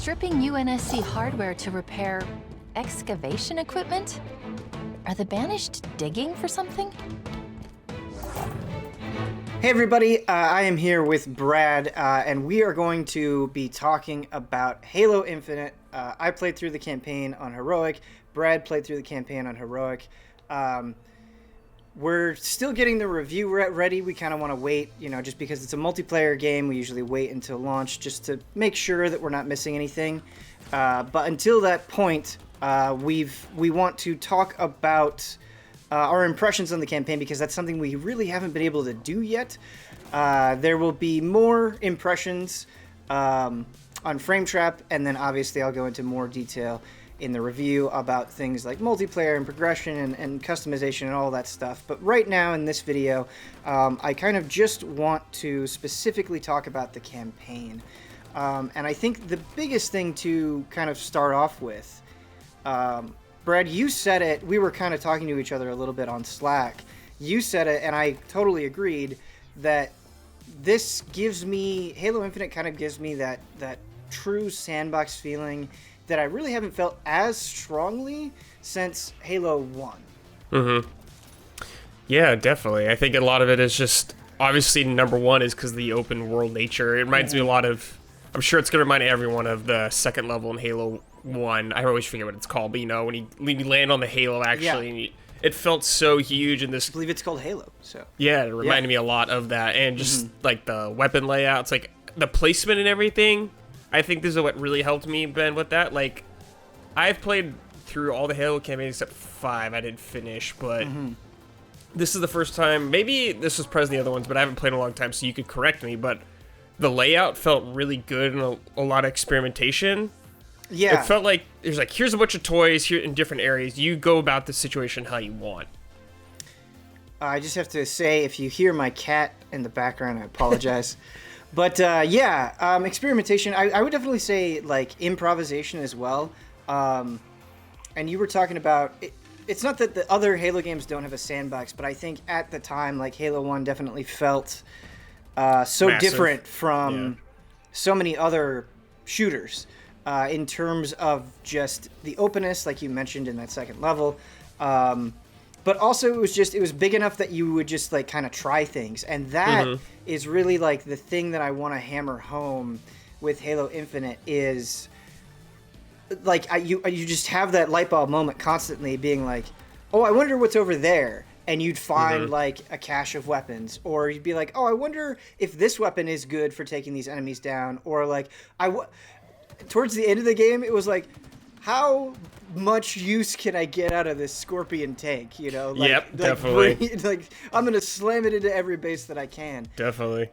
stripping UNSC hardware to repair excavation equipment? Are the Banished digging for something? Hey everybody, I am here with Brad, and we are going to be talking about Halo Infinite. I played through the campaign on Heroic. Brad played through the campaign on Heroic. We're still getting the review ready. We kind of want to wait, just because it's a multiplayer game. We usually wait until launch just to make sure that we're not missing anything. But until that point, we want to talk about our impressions on the campaign, because that's something we really haven't been able to do yet. There will be more impressions on Frame Trap, and then obviously I'll go into more detail in the review about things like multiplayer and progression and customization and all that stuff. But right now in this video, I kind of just want to specifically talk about the campaign. And I think the biggest thing to kind of start off with, Brad, you said it. We were kind of talking to each other a little bit on Slack. You said it, and I totally agreed, that this gives me, Halo Infinite kind of gives me that true sandbox feeling that I really haven't felt as strongly since Halo 1. Mm-hmm. Yeah, definitely. I think a lot of it is just, obviously, number one is because of the open world nature. It reminds me a lot of, I'm sure it's going to remind everyone of the second level in Halo 1. I always forget what it's called, but when you land on the Halo, actually, and it felt so huge in this. I believe it's called Halo, so. Yeah, it reminded me a lot of that, and just like the weapon layouts, like the placement and everything. I think this is what really helped me, Ben, with that. Like, I've played through all the Halo campaigns except 5. I didn't finish, but this is the first time. Maybe this was present in the other ones, but I haven't played in a long time, so you could correct me. But the layout felt really good and a lot of experimentation. Yeah. It felt like there's like, here's a bunch of toys here in different areas. You go about the situation how you want. I just have to say, if you hear my cat in the background, I apologize. But experimentation, I would definitely say like improvisation as well. And you were talking about, it's not that the other Halo games don't have a sandbox, but I think at the time, like Halo 1 definitely felt so massive. Different from so many other shooters in terms of just the openness, like you mentioned in that second level. But also it was big enough that you would just like kind of try things. And that is really like the thing that I want to hammer home with Halo Infinite is like you just have that light bulb moment constantly being like, oh, I wonder what's over there. And you'd find like a cache of weapons, or you'd be like, oh, I wonder if this weapon is good for taking these enemies down. Or like towards the end of the game, it was like, how much use can I get out of this Scorpion tank? Like, definitely. I'm gonna slam it into every base that I can. Definitely.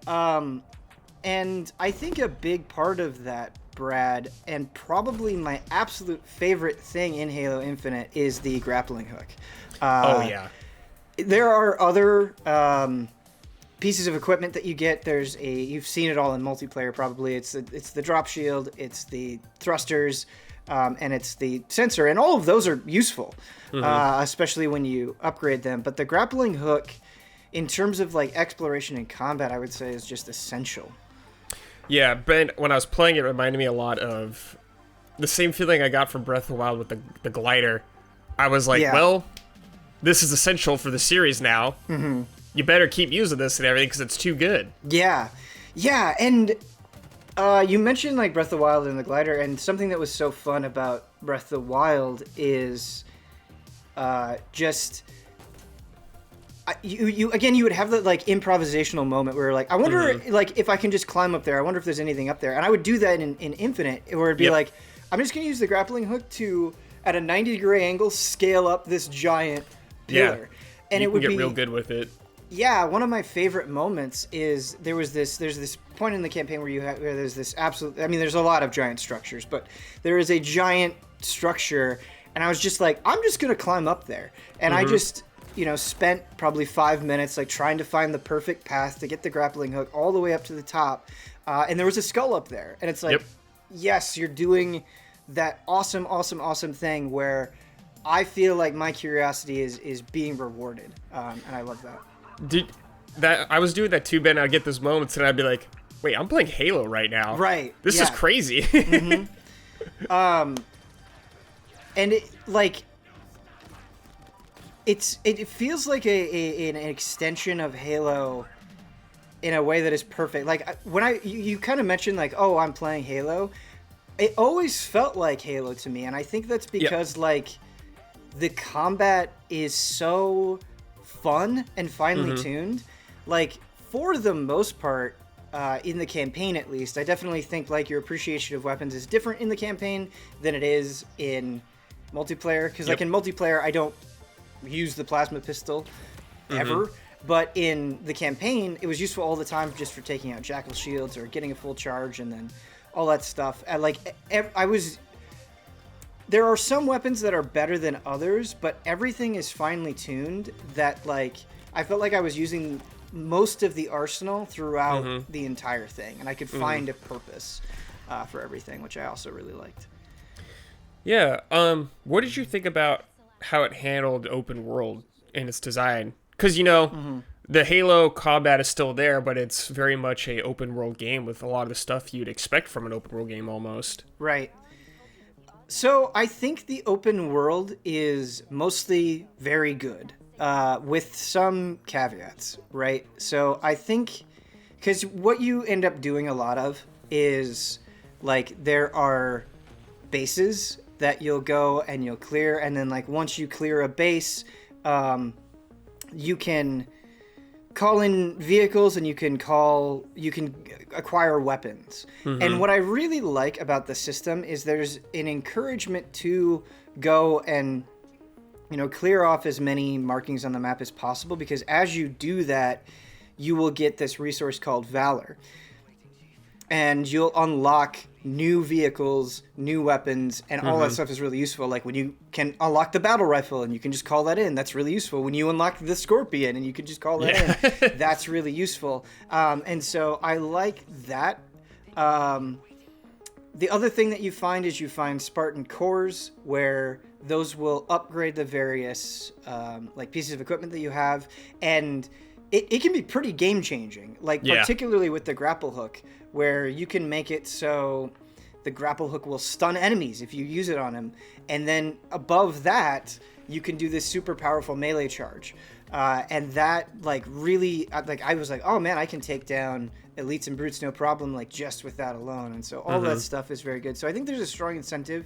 And I think a big part of that, Brad, and probably my absolute favorite thing in Halo Infinite is the grappling hook. There are other pieces of equipment that you get. You've seen it all in multiplayer probably. It's the drop shield, it's the thrusters, and it's the sensor, and all of those are useful, especially when you upgrade them. But the grappling hook, in terms of like exploration and combat, I would say is just essential. Yeah, Ben, when I was playing it reminded me a lot of the same feeling I got from Breath of the Wild with the glider. I was like, well, this is essential for the series now. You better keep using this and everything because it's too good. Yeah, and you mentioned like Breath of the Wild and the glider, and something that was so fun about Breath of the Wild is you would have that like improvisational moment where like, I wonder like if I can just climb up there. I wonder if there's anything up there. And I would do that in Infinite, where it'd be like, I'm just gonna use the grappling hook to, at a 90-degree angle, scale up this giant pillar. And it would get real good with it. Yeah, one of my favorite moments is there's this point in the campaign where there's this absolute, I mean, there's a lot of giant structures, but there is a giant structure, and I was just like, I'm just gonna climb up there. And I just, spent probably 5 minutes like trying to find the perfect path to get the grappling hook all the way up to the top. And there was a skull up there, and it's like, yes, you're doing that awesome thing where I feel like my curiosity is being rewarded, and I love that. I was doing that too, Ben. I'd get those moments, and I'd be like, "Wait, I'm playing Halo right now. Right? This is crazy." And it like it feels like an extension of Halo in a way that is perfect. Like when you kind of mentioned like, oh, I'm playing Halo, it always felt like Halo to me, and I think that's because like the combat is so fun and finely tuned. Like for the most part, in the campaign at least, I definitely think like your appreciation of weapons is different in the campaign than it is in multiplayer. Because like in multiplayer, I don't use the plasma pistol ever. But in the campaign, it was useful all the time just for taking out jackal shields or getting a full charge and then all that stuff. And like there are some weapons that are better than others, but everything is finely tuned that like I felt like I was using most of the arsenal throughout the entire thing, and I could find a purpose for everything, which I also really liked. Yeah. What did you think about how it handled open world in its design? Because, you know, the Halo combat is still there, but it's very much a open world game with a lot of the stuff you'd expect from an open world game almost. Right. So I think the open world is mostly very good, with some caveats, right? So I think, because what you end up doing a lot of is, like, there are bases that you'll go and you'll clear, and then, like, once you clear a base, you can call in vehicles and you can acquire weapons. And what I really like about the system is there's an encouragement to go and, you know, clear off as many markings on the map as possible, because as you do that, you will get this resource called Valor. And you'll unlock new vehicles, new weapons, and all that stuff is really useful. Like when you can unlock the battle rifle and you can just call that in, that's really useful. When you unlock the Scorpion and you can just call that in, that's really useful. And so I like that. The other thing that you find is you find Spartan cores, where those will upgrade the various like pieces of equipment that you have, and it can be pretty game changing. Like particularly with the grapple hook, where you can make it so the grapple hook will stun enemies if you use it on them, and then above that you can do this super powerful melee charge, and that like really like I was like, oh man, I can take down elites and brutes no problem, like just with that alone. And so all that stuff is very good. So I think there's a strong incentive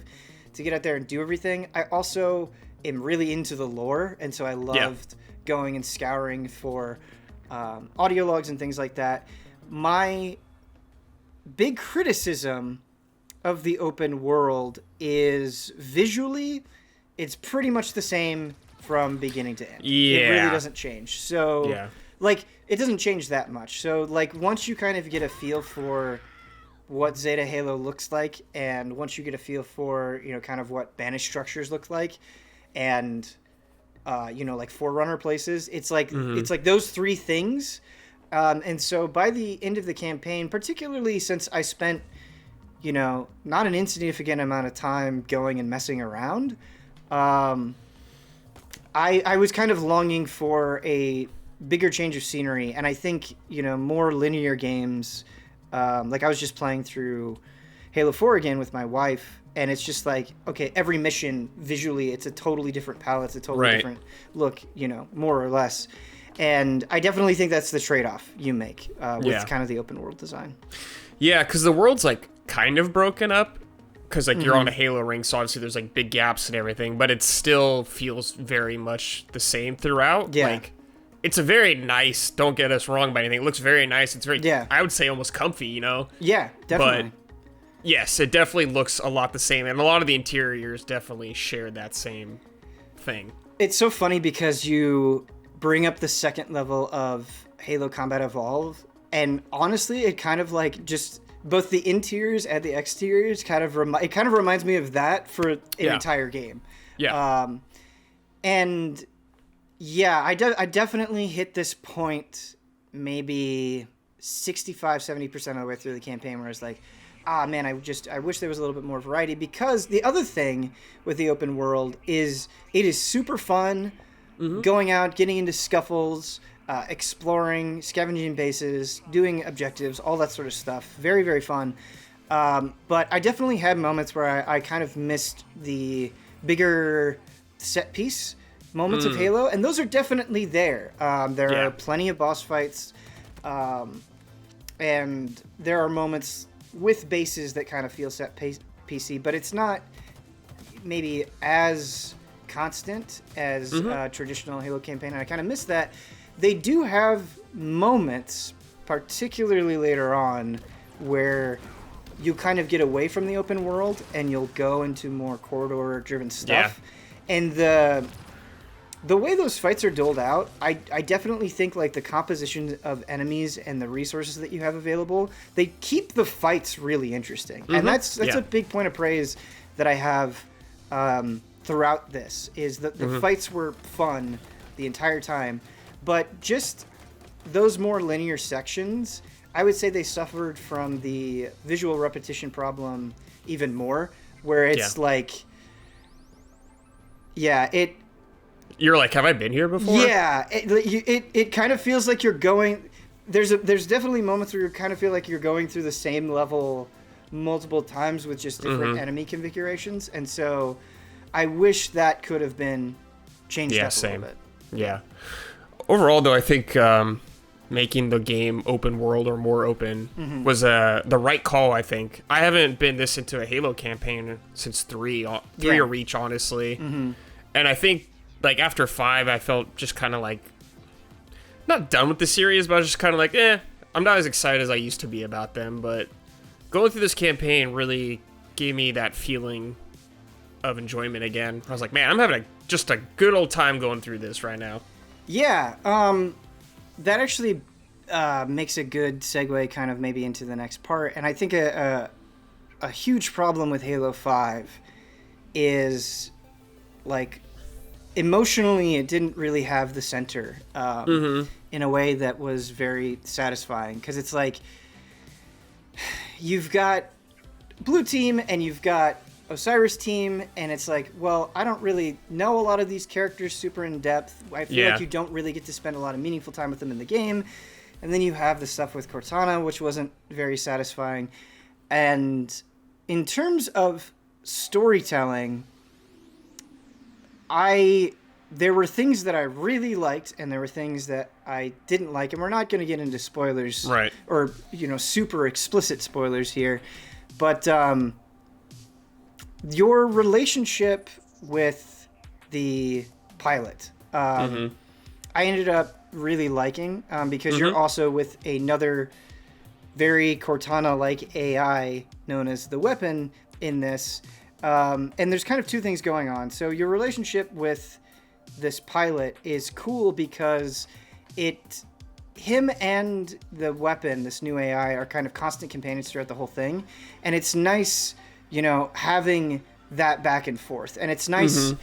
to get out there and do everything. I also am really into the lore, and so I loved going and scouring for audio logs and things like that. My big criticism of the open world is visually, it's pretty much the same from beginning to end. It really doesn't change. So like it doesn't change that much. So like once you kind of get a feel for what Zeta Halo looks like, and once you get a feel for, you know, kind of what banished structures look like, and you know, like Forerunner places, it's like it's like those three things. And so by the end of the campaign, particularly since I spent, you know, not an insignificant amount of time going and messing around, I was kind of longing for a bigger change of scenery. And I think, you know, more linear games, like I was just playing through Halo 4 again with my wife, and it's just like, okay, every mission visually, it's a totally different palette, it's a totally different look, you know, more or less. And I definitely think that's the trade-off you make with kind of the open world design. Yeah, because the world's like kind of broken up, because like you're on a Halo ring, so obviously there's like big gaps and everything, but it still feels very much the same throughout. Yeah. Like it's a very nice, don't get us wrong by anything, it looks very nice. It's very, I would say almost comfy, you know? Yeah, definitely. But yes, it definitely looks a lot the same, and a lot of the interiors definitely share that same thing. It's so funny because you bring up the second level of Halo Combat Evolve, and honestly, it kind of like just both the interiors and the exteriors kind of it kind of reminds me of that for an entire game. And yeah, I definitely hit this point maybe 65-70% of the way through the campaign where it's like, ah man, I wish there was a little bit more variety, because the other thing with the open world is it is super fun going out, getting into scuffles, exploring, scavenging bases, doing objectives, all that sort of stuff. Very, very fun. But I definitely had moments where I kind of missed the bigger set piece moments of Halo, and those are definitely there. There are plenty of boss fights, and there are moments with bases that kind of feel set PC, but it's not maybe as constant as traditional Halo campaign, and I kind of miss that. They do have moments, particularly later on, where you kind of get away from the open world and you'll go into more corridor-driven stuff. Yeah. And the way those fights are doled out, I definitely think like the composition of enemies and the resources that you have available, they keep the fights really interesting. And that's a big point of praise that I have throughout this, is that the fights were fun the entire time. But just those more linear sections, I would say they suffered from the visual repetition problem even more, where it's like, you're like, have I been here before? Yeah, it kind of feels like you're going. There's definitely moments where you kind of feel like you're going through the same level multiple times with just different enemy configurations, and so I wish that could have been changed up a little bit. Yeah. Overall, though, I think making the game open world or more open was the right call, I think. I haven't been this into a Halo campaign since 3 or Reach, honestly. And I think, like, after 5, I felt just kind of like, not done with the series, but I was just kind of like, I'm not as excited as I used to be about them. But going through this campaign really gave me that feeling of enjoyment again. I was like, man, I'm having just a good old time going through this right now. Yeah, that actually makes a good segue kind of maybe into the next part. And I think a huge problem with Halo 5 is, like, emotionally it didn't really have the center in a way that was very satisfying. Because it's like, you've got Blue Team and you've got Osiris team, and it's like, well, I don't really know a lot of these characters super in depth. I feel like you don't really get to spend a lot of meaningful time with them in the game. And then you have the stuff with Cortana, which wasn't very satisfying. And in terms of storytelling, there were things that I really liked, and there were things that I didn't like. And we're not going to get into spoilers, right? Or, super explicit spoilers here. But your relationship with the pilot, I ended up really liking, because you're also with another very Cortana-like AI known as the Weapon in this. And there's kind of two things going on. So your relationship with this pilot is cool because him and the Weapon, this new AI, are kind of constant companions throughout the whole thing. And it's nice, having that back and forth. And it's nice,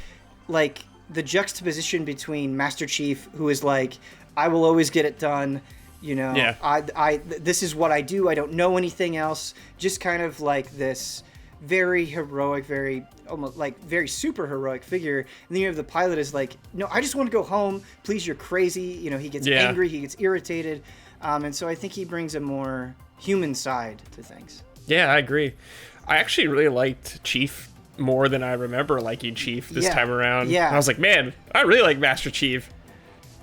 like, the juxtaposition between Master Chief, who is like, I will always get it done, this is what I do, I don't know anything else. Just kind of like this very heroic, very almost like very super heroic figure. And then you have the pilot is like, no, I just want to go home. Please, you're crazy. He gets angry, he gets irritated. And so I think he brings a more human side to things. Yeah, I agree. I actually really liked Chief more than I remember liking Chief this time around. Yeah. And I was like, man, I really like Master Chief.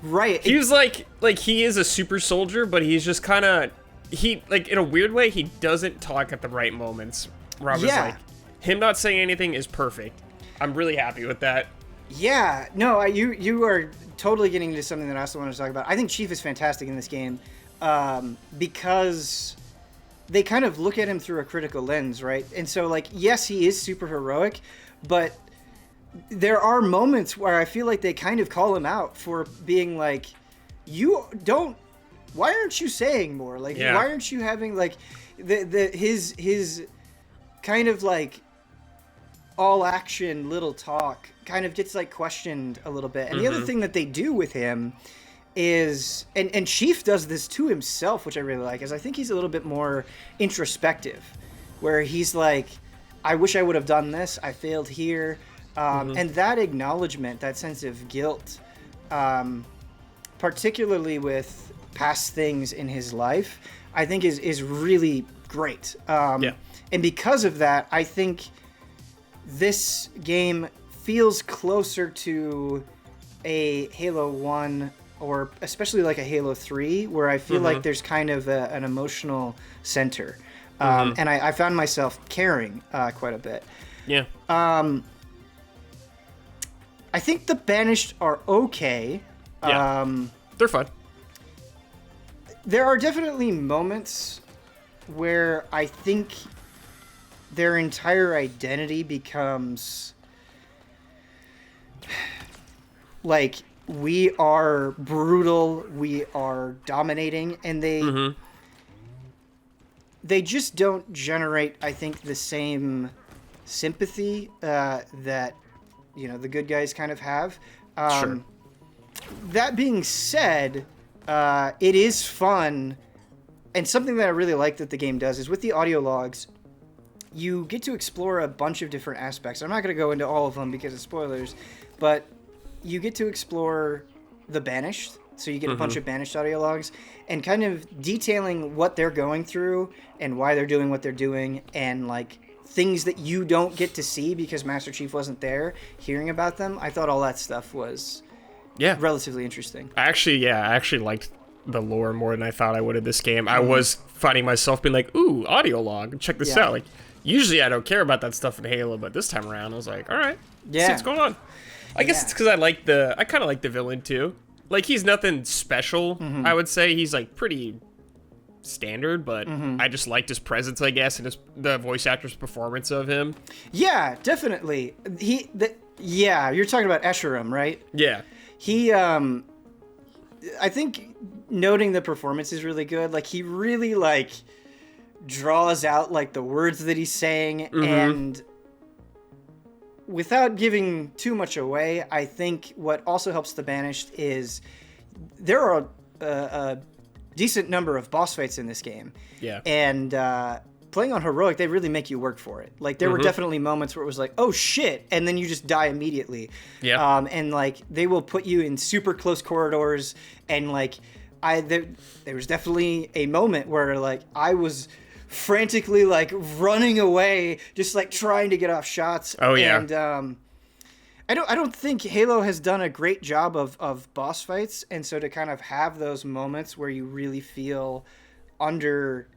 Right. He was like he is a super soldier, but he's just kind of, in a weird way, he doesn't talk at the right moments. Robert's like, him not saying anything is perfect. I'm really happy with that. Yeah. No, you are totally getting into something that I also want to talk about. I think Chief is fantastic in this game, because they kind of look at him through a critical lens, right? And so, like, yes, he is super heroic, but there are moments where I feel like they kind of call him out for being like, why aren't you saying more? Like, why aren't you having, like, his kind of, like, all action little talk kind of gets, like, questioned a little bit. And the other thing that they do with him is, and Chief does this to himself, which I really like, is I think he's a little bit more introspective, where he's like, I wish I would have done this, I failed here. And that acknowledgement, that sense of guilt, particularly with past things in his life, I think is really great. And because of that, I think this game feels closer to a Halo 1 or especially like a Halo 3, where I feel like there's kind of an emotional center. And I found myself caring quite a bit. Yeah. I think the Banished are okay. Yeah. They're fun. There are definitely moments where I think their entire identity becomes like, we are brutal, we are dominating, and they just don't generate, I think, the same sympathy that, you know, the good guys kind of have. Sure. That being said, it is fun, and something that I really like that the game does is with the audio logs, you get to explore a bunch of different aspects. I'm not going to go into all of them because of spoilers, but you get to explore the Banished. So you get a bunch of Banished audio logs and kind of detailing what they're going through and why they're doing what they're doing, and like things that you don't get to see because Master Chief wasn't there, hearing about them. I thought all that stuff was relatively interesting. I actually liked the lore more than I thought I would in this game. I was finding myself being like, ooh, audio log, check this out. Like, usually I don't care about that stuff in Halo, but this time around I was like, all right, see what's going on. I guess it's because I kind of like the villain too. Like, he's nothing special, I would say. He's like pretty standard, but I just liked his presence, I guess, and the voice actor's performance of him. Yeah, definitely. You're talking about Escharum, right? Yeah. He, I think noting the performance is really good. Like, he really, like, draws out, like, the words that he's saying, and without giving too much away, I think what also helps the Banished is there are a decent number of boss fights in this game. Yeah. And playing on Heroic, they really make you work for it. Like, there were definitely moments where it was like, oh shit, and then you just die immediately. Yeah. And like, they will put you in super close corridors, and like, there was definitely a moment where like I was frantically like running away, just like trying to get off shots. Oh yeah. And I don't think Halo has done a great job of boss fights, and so to kind of have those moments where you really feel under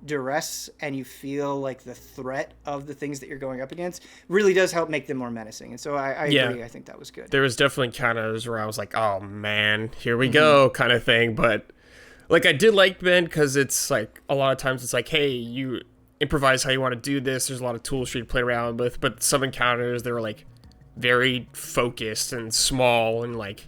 duress and you feel like the threat of the things that you're going up against really does help make them more menacing. And so I agree. I think that was good. There was definitely kind of where I was like, oh man, here we go kind of thing. But like, I did like Ben because it's like a lot of times it's like, hey, you improvise how you want to do this. There's a lot of tools for you to play around with, but some encounters, they were like very focused and small, and like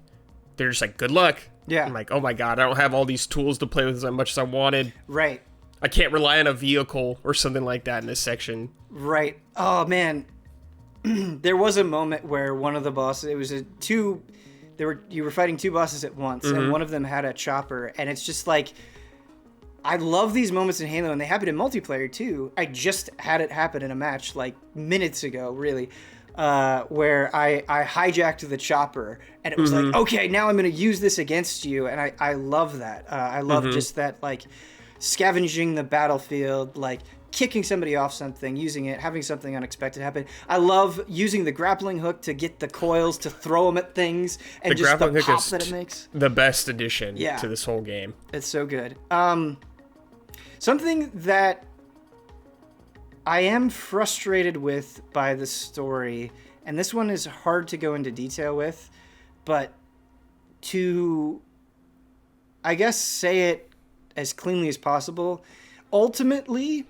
they're just like, good luck. Yeah. I'm like, oh my god, I don't have all these tools to play with as much as I wanted. Right. I can't rely on a vehicle or something like that in this section. Right. Oh man, there was a moment where one of the bosses, it was you were fighting two bosses at once, and one of them had a chopper, and it's just like, I love these moments in Halo, and they happen in multiplayer too. I just had it happen in a match like minutes ago, really, where I hijacked the chopper, and it was like, okay, now I'm going to use this against you, and I love that. I love just that, like, scavenging the battlefield, like kicking somebody off something, using it, having something unexpected happen. I love using the grappling hook to get the coils to throw them at things, and just the pop that it makes. The best addition to this whole game. It's so good. Something that I am frustrated with by the story, and this one is hard to go into detail with, but to, I guess, say it as cleanly as possible, ultimately,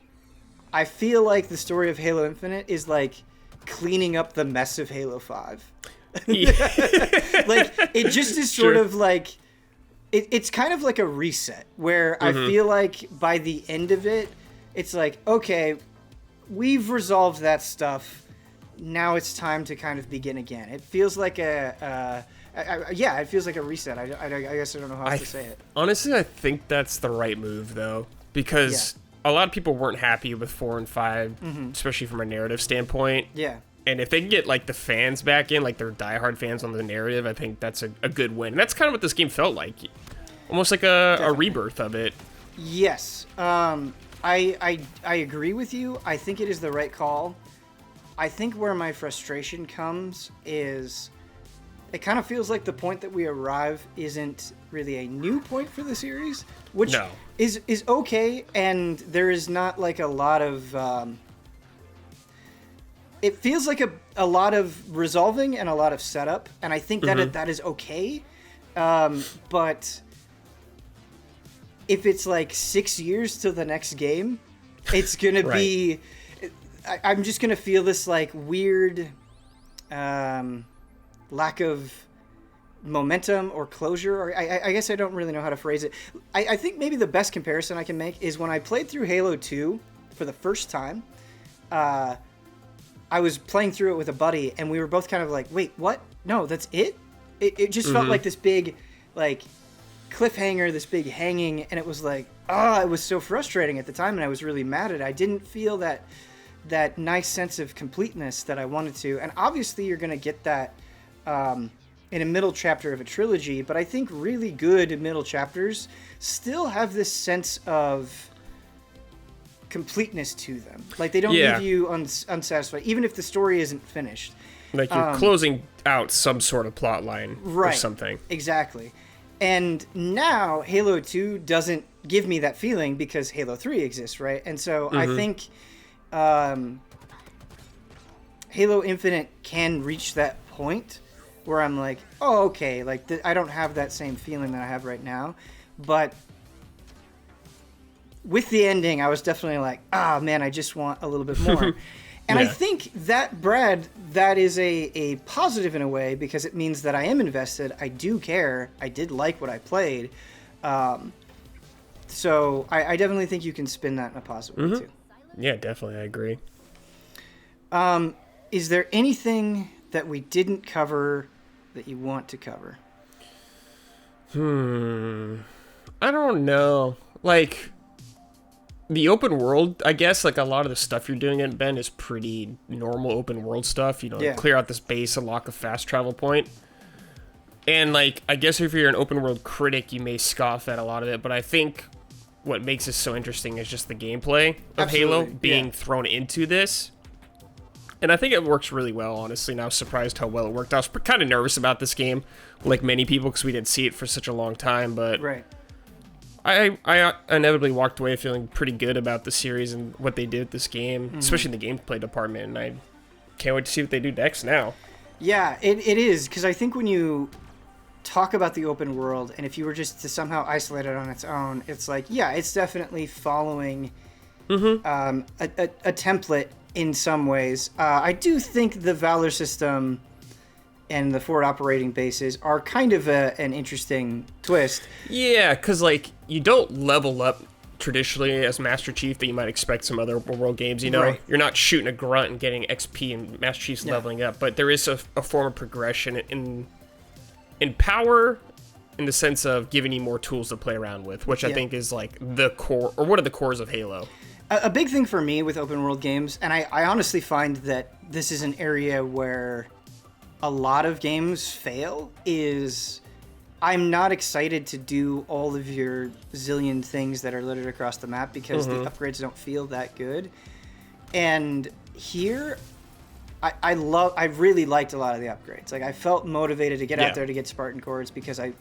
I feel like the story of Halo Infinite is like cleaning up the mess of Halo 5. Like, it just is sort of like, it's kind of like a reset, where I feel like by the end of it, it's like, okay, we've resolved that stuff, now it's time to kind of begin again. It feels like it feels like a reset. I guess I don't know how else to say it. Honestly, I think that's the right move, though, because a lot of people weren't happy with 4 and 5, especially from a narrative standpoint. Yeah. And if they can get, like, the fans back in, like, their diehard fans on the narrative, I think that's a good win. And that's kind of what this game felt like. Almost like a rebirth of it. Yes. I agree with you. I think it is the right call. I think where my frustration comes is it kind of feels like the point that we arrive isn't really a new point for the series, which No. is okay, and there is not like a lot of it feels like a lot of resolving and a lot of setup, and I think that that is okay. But if it's like 6 years to the next game, it's gonna Right. be. I'm just gonna feel this like weird lack of momentum or closure, or I guess I don't really know how to phrase it. I think maybe the best comparison I can make is when I played through Halo 2 for the first time. I was playing through it with a buddy, and we were both kind of like, wait, what? No, that's it? It just felt like this big, like, cliffhanger, this big hanging, and it was like, it was so frustrating at the time, and I was really mad at it. I didn't feel that nice sense of completeness that I wanted to, and obviously you're going to get that in a middle chapter of a trilogy, but I think really good middle chapters still have this sense of completeness to them. Like, they don't Yeah. leave you unsatisfied, even if the story isn't finished. Like you're closing out some sort of plot line or Right. something. Exactly. And now Halo 2 doesn't give me that feeling because Halo 3 exists, right? And so I think Halo Infinite can reach that point where I'm like, oh, okay, like I don't have that same feeling that I have right now. But with the ending, I was definitely like, man, I just want a little bit more. And I Yeah. think that, Brad, that is a positive in a way, because it means that I am invested. I do care. I did like what I played. So I definitely think you can spin that in a positive way, too. Yeah, definitely. I agree. Is there anything that we didn't cover that you want to cover? I don't know. Like, the open world, I guess, like a lot of the stuff you're doing in Ben is pretty normal open world stuff. You know, Yeah. clear out this base, unlock a fast travel point. And, like, I guess if you're an open world critic, you may scoff at a lot of it, but I think what makes this so interesting is just the gameplay of Halo Absolutely, being yeah. thrown into this. And I think it works really well, honestly, and I was surprised how well it worked. I was kind of nervous about this game, like many people, because we didn't see it for such a long time, but Right. I inevitably walked away feeling pretty good about the series and what they did with this game, especially in the gameplay department, and I can't wait to see what they do next now. Yeah, it is, because I think when you talk about the open world, and if you were just to somehow isolate it on its own, it's like, yeah, it's definitely following a template in some ways. I do think the Valor system and the forward operating bases are kind of an interesting twist. Yeah, because, like, you don't level up traditionally as Master Chief that you might expect some other open world games, you know? Right. You're not shooting a grunt and getting XP and Master Chief's leveling up, but there is a form of progression in power, in the sense of giving you more tools to play around with, which I think is, like, the core, or one of the cores of Halo. A big thing for me with open world games, and I honestly find that this is an area where a lot of games fail, is I'm not excited to do all of your zillion things that are littered across the map because the upgrades don't feel that good. And here, I really liked a lot of the upgrades. Like, I felt motivated to get out there to get Spartan cores because I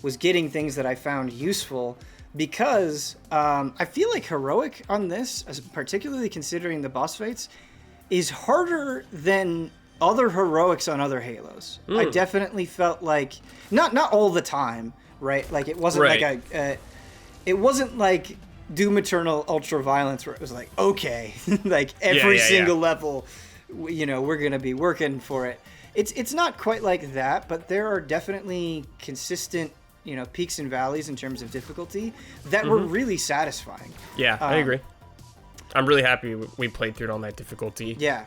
was getting things that I found useful. Because I feel like heroic on this, particularly considering the boss fights, is harder than other heroics on other Halos. I definitely felt like not all the time, right? Like, it wasn't like it wasn't like Doom Eternal Ultra Violence where it was like, okay, like every single level, you know, we're gonna be working for it. It's not quite like that, but there are definitely consistent, you know, peaks and valleys in terms of difficulty that were really satisfying. Yeah, I agree. I'm really happy we played through it on that difficulty. Yeah.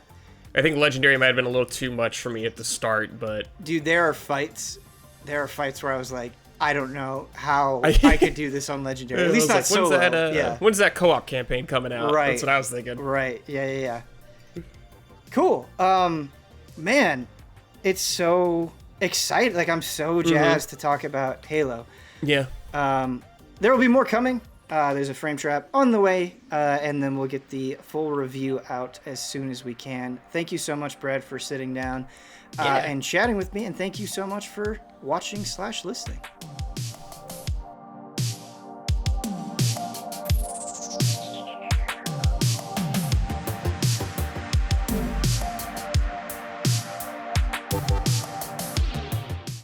I think Legendary might have been a little too much for me at the start, but... Dude, there are fights where I was like, I don't know how I could do this on Legendary. At least not solo. When's that co-op campaign coming out? Right. That's what I was thinking. Right. Yeah. Cool. Man, it's so exciting. Like, I'm so jazzed to talk about Halo. Yeah. There will be more coming. There's a frame trap on the way, and then we'll get the full review out as soon as we can. Thank you so much, Brad, for sitting down and chatting with me, and thank you so much for watching / listening.